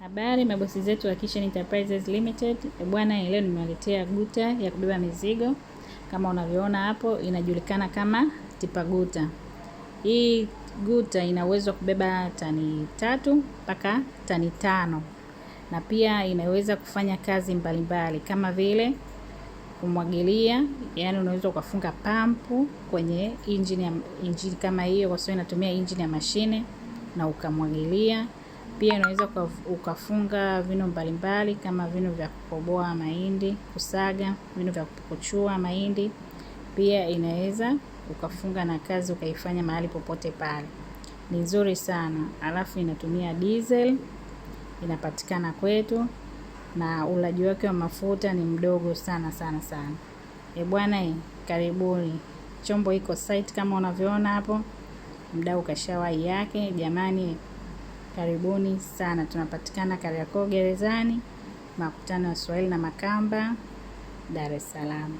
Habari mabosi zetu wa Kishen Enterprises Limited. Bwana, leo nimewaletea guta ya kubeba mizigo. Kama unavyoona hapo, inajulikana kama tipa guta. Hii guta ina uwezo wa kubeba tani 3 mpaka tani 5. Na pia inaweza kufanya kazi mbalimbali kama vile kumwagilia, yani unaweza ukafunga pampu kwenye injini kama hiyo, kwa sababu inatumia injini ya mashine na ukamwagilia. Pia unaweza ukafunga vinu mbalimbali kama vinu vya kukoboa mahindi, kusaga, vinu vya kupukuchua mahindi. Pia inaweza ukafunga na kazi ukaifanya mahali popote pale. Ni nzuri sana. Alafu inatumia diesel, inapatikana kwetu, na ulaji wake wa mafuta ni mdogo sana sana sana. Bwana, karibuni. Chombo iko site kama unavyoona hapo. Mdau kashawahi yake. Jamani, karibuni sana. Tunapatikana Kariakoo Gerezani, makutano ya Swahili na Makamba, Dar es Salaam.